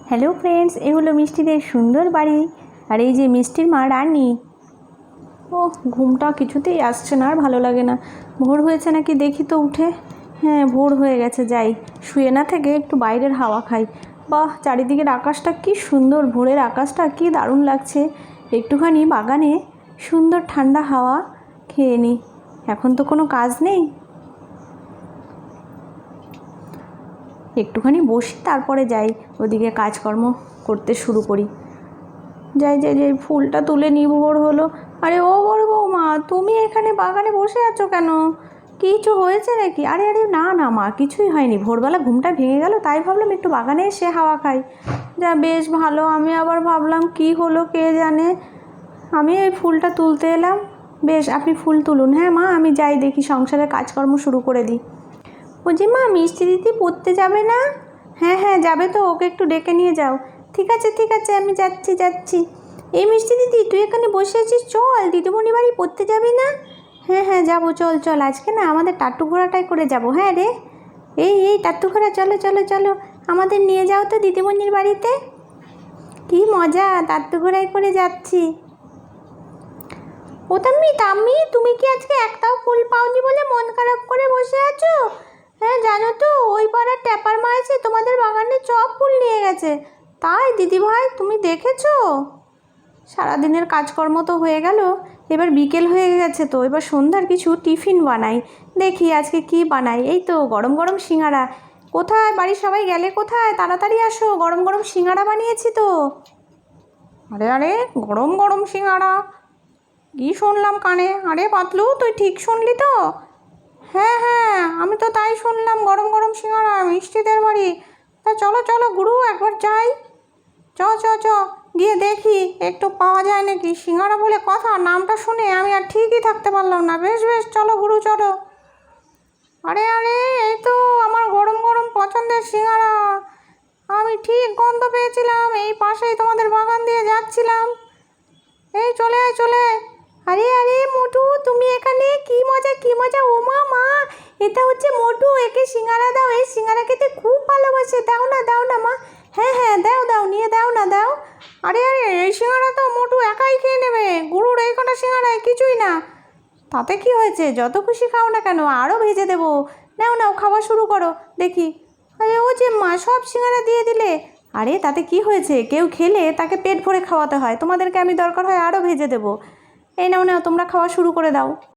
Hello friends, এ হলো মিষ্টিদের সুন্দর বাড়ি। আর এই যে মিষ্টির মা রানী। ও ঘুমটা কিছুতেই আসছে না, আর ভালো লাগে না। ভোর হয়েছে নাকি দেখি তো উঠে। হ্যাঁ, ভোর হয়ে গেছে। যাই, শুয়ে না থেকে একটু বাইরের হাওয়া খাই। বাহ, চারিদিকের আকাশটা কি সুন্দর, ভোরের আকাশটা কি দারুণ লাগছে। একটুখানি বাগানে সুন্দর ঠান্ডা হাওয়া খেয়ে নিই। এখন তো কোনো কাজ নেই, একটুখানি বসি, তারপরে যাই ওদিকে কাজকর্ম করতে শুরু করি। যাই যাই যাই, ফুলটা তুলে নিই, ভোর হলো। আরে ও বড় বৌমা, তুমি এখানে বাগানে বসে আছো কেন? কিছু হয়েছে নাকি? আরে আরে না না মা, কিছুই হয়নি। ভোরবেলা ঘুমটা ভেঙে গেল, তাই ভাবলাম একটু বাগানে এসে হাওয়া খাই। যা, বেশ ভালো। আমি আবার ভাবলাম কি হলো কে জানে, আমি এই ফুলটা তুলতে এলাম। বেশ, আপনি ফুল তুলুন। হ্যাঁ মা, আমি যাই, দেখি সংসারের কাজকর্ম শুরু করে দিই। ও যে মা, মিষ্টি দিদি পড়তে যাবে না? হ্যাঁ হ্যাঁ যাবে তো, ওকে একটু ডেকে নিয়ে যাও। ঠিক আছে ঠিক আছে, আমি যাচ্ছি যাচ্ছি। এই মিষ্টি দিদি, তুই এখানে বসে আছিস, চল দিদিমণি বাড়ি পড়তে যাবি না? হ্যাঁ হ্যাঁ যাবো, চল চল, আজকে না আমাদের টাট্টু ঘোড়াটাই করে যাবো। হ্যাঁ রে, এই টাট্টু ঘোড়া, চলো চলো চলো, আমাদের নিয়ে যাও তো দিদিমণির বাড়িতে। কি মজা, টাট্টু ঘোড়ায় করে যাচ্ছি। ও তাম্মি তাম্মি, তুমি কি আজকে একটাও ফুল পাওনি বলে মন খারাপ করে বসে আছো? হ্যাঁ জানো তো, ওই পাড়ার ট্যাপার মা এসে তোমাদের বাগানে সব ফুল নিয়ে গেছে। তাই দিদিভাই, তুমি দেখেছো? সারাদিনের কাজকর্ম তো হয়ে গেল, এবার বিকেল হয়ে গেছে, তো এবার সন্ধ্যার কিছু টিফিন বানাই। দেখি আজকে কি বানাই। এই তো গরম গরম সিঙ্গাড়া। কোথায় বাড়ির সবাই গেলে কোথায়? তাড়াতাড়ি আসো, গরম গরম সিঙ্গাড়া বানিয়েছি তো। আরে আরে, গরম গরম সিঙ্গাড়া? কি শুনলাম কানে? আরে পাতলু, তুই ঠিক শুনলি তো? হ্যাঁ হ্যাঁ, আমি তো তাই শুনলাম, গরম গরম সিঙ্গাড়া মিষ্টিদের বাড়ি। তা চলো চলো গুরু, একবার যাই। চ চ চ, গিয়ে দেখি একটু পাওয়া যায় নাকি। সিঙ্গাড়া বলে কথা, নামটা শুনে আমি আর ঠিকই থাকতে পারলাম না। বেশ বেশ, চলো গুরু চলো। আরে আরে, এই তো আমার গরম গরম পছন্দের সিঙ্গাড়া। আমি ঠিক গন্ধ পেয়েছিলাম, এই পাশেই তোমাদের বাগান দিয়ে যাচ্ছিলাম। এই চলে আয় চলে আয়। আরে আরে মোটু, তুমি এখানে? কি মজা কি মজা। ও মা মা, এটা হচ্ছে মোটু, একে সিঙ্গারা দাও। এই সিঙ্গারা খেতে খুব ভালোবাসে, দাও না মা। হ্যাঁ হ্যাঁ দাও দাও, নিয়ে দাও না দাও। আরে আরে, এই সিঙ্গারা তো মোটু একাই খেয়ে নেবে। গুরুর এই কটা সিঙ্গারায় কিছুই না। তাতে কি হয়েছে, যত খুশি খাও না কেন, আরও ভেজে দেবো। নাও নাও, খাওয়া শুরু করো দেখি। আরে ও যে মা, সব সিঙ্গারা দিয়ে দিলে। আরে তাতে কি হয়েছে, কেউ খেলে তাকে পেট ভরে খাওয়াতে হয়, তোমাদেরকে আমি দরকার হয় আরও ভেজে দেবো। এই নাও নাও, তোমরা খাওয়া শুরু করে দাও।